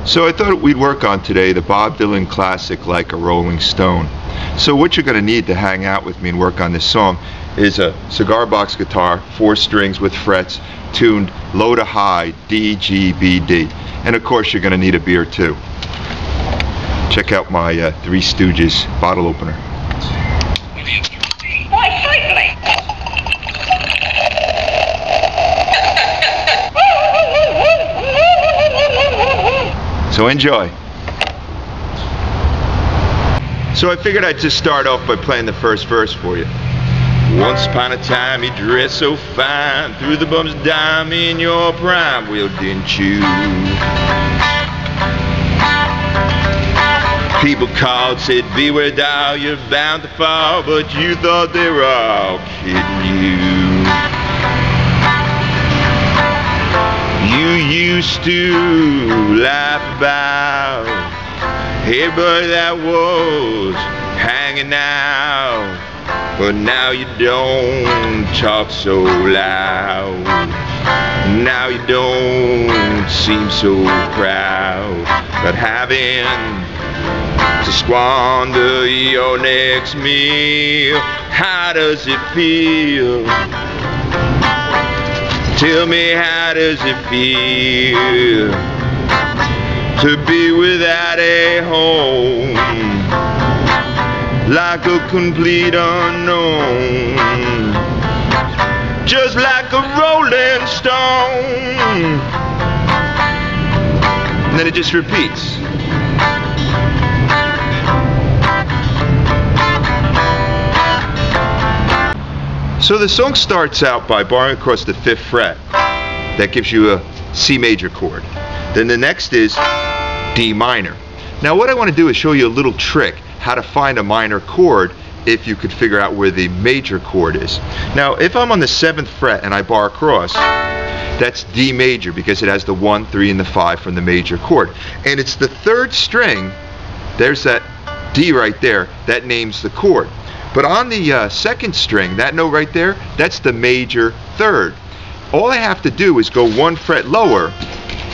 So I thought we'd work on today the Bob Dylan classic Like a Rolling Stone. So what you're going to need to hang out with me and work on this song is a cigar box guitar, 4 strings with frets, tuned low to high, D, G, B, D. And of course you're going to need a beer too. Check out my Three Stooges bottle opener. So enjoy. So I figured I'd just start off by playing the first verse for you. Once upon a time you dressed so fine, threw the bum's dime in your prime. Well, didn't you? People called, said beware doll, you're bound to fall, but you thought they were all kidding you. You used to laugh about everybody that was hanging out, but now you don't talk so loud. Now you don't seem so proud about having to squander your next meal. How does it feel? Tell me, how does it feel to be without a home, like a complete unknown, just like a rolling stone? And then it just repeats. So the song starts out by barring across the 5th fret. That gives you a C major chord. Then the next is D minor. Now what I want to do is show you a little trick how to find a minor chord if you could figure out where the major chord is. Now if I'm on the 7th fret and I bar across, that's D major because it has the 1, 3, and the 5 from the major chord. And it's the 3rd string, there's that D right there, that names the chord. But on the 2nd string, that note right there, that's the major 3rd. All I have to do is go 1 fret lower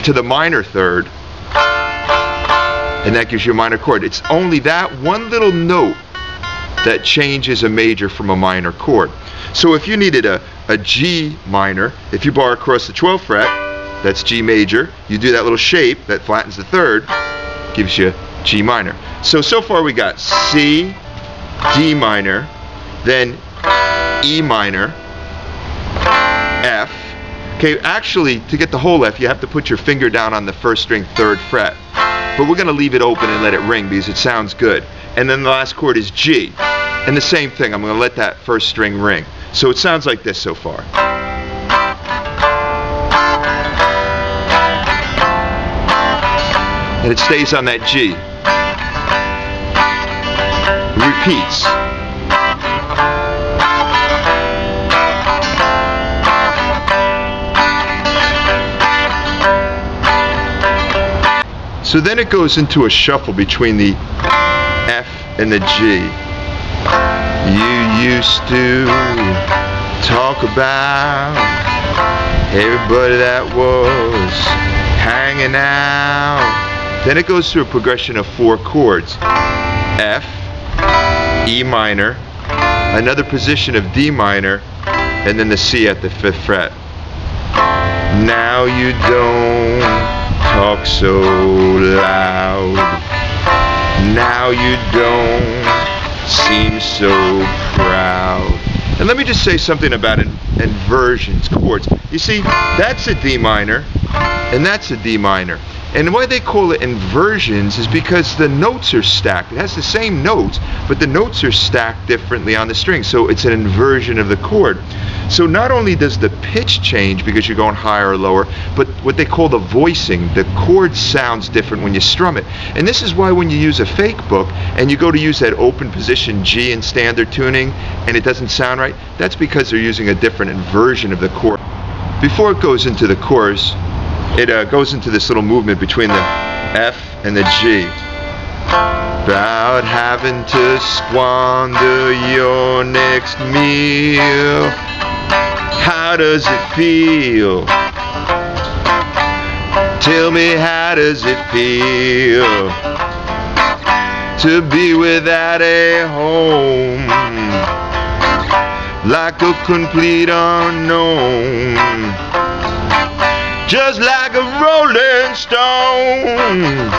to the minor 3rd, and that gives you a minor chord. It's only that one little note that changes a major from a minor chord. So if you needed a G minor, if you bar across the 12th fret, that's G major, you do that little shape that flattens the 3rd, gives you G minor. So far we got C, D minor, then E minor, F. Okay, actually, to get the whole F, you have to put your finger down on the 1st string, 3rd fret. But we're going to leave it open and let it ring because it sounds good. And then the last chord is G. And the same thing, I'm going to let that 1st string ring. So it sounds like this so far. And it stays on that G. Repeats. So then it goes into a shuffle between the F and the G. You used to talk about everybody that was hanging out. Then it goes through a progression of 4 chords. F, E minor, another position of D minor, and then the C at the 5th fret. Now you don't talk so loud. Now you don't seem so proud. And let me just say something about inversions, chords. You see, that's a D minor, and that's a D minor. And why they call it inversions is because the notes are stacked. It has the same notes, but the notes are stacked differently on the string. So it's an inversion of the chord. So not only does the pitch change because you're going higher or lower, but what they call the voicing, the chord sounds different when you strum it. And this is why when you use a fake book and you go to use that open position G in standard tuning and it doesn't sound right, that's because they're using a different inversion of the chord. Before it goes into the chorus, it goes into this little movement between the F, and the G. About having to squander your next meal. How does it feel? Tell me, how does it feel to be without a home, like a complete unknown, just like a rolling stone?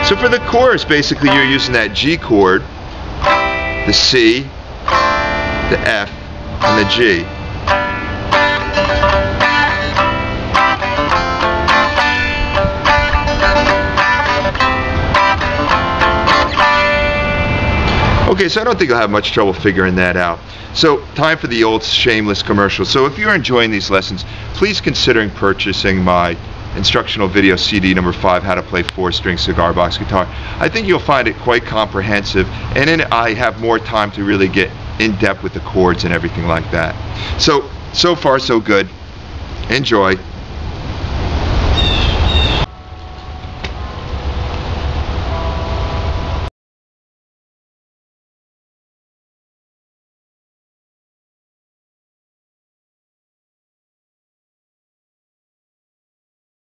So for the chorus, basically you're using that G chord, the C, the F, and the G. Okay, so I don't think I'll have much trouble figuring that out. So, time for the old shameless commercial. So if you're enjoying these lessons, please consider purchasing my instructional video CD number 5, How to Play 4-String Cigar Box Guitar. I think you'll find it quite comprehensive, and in it I have more time to really get in depth with the chords and everything like that. So far so good. Enjoy.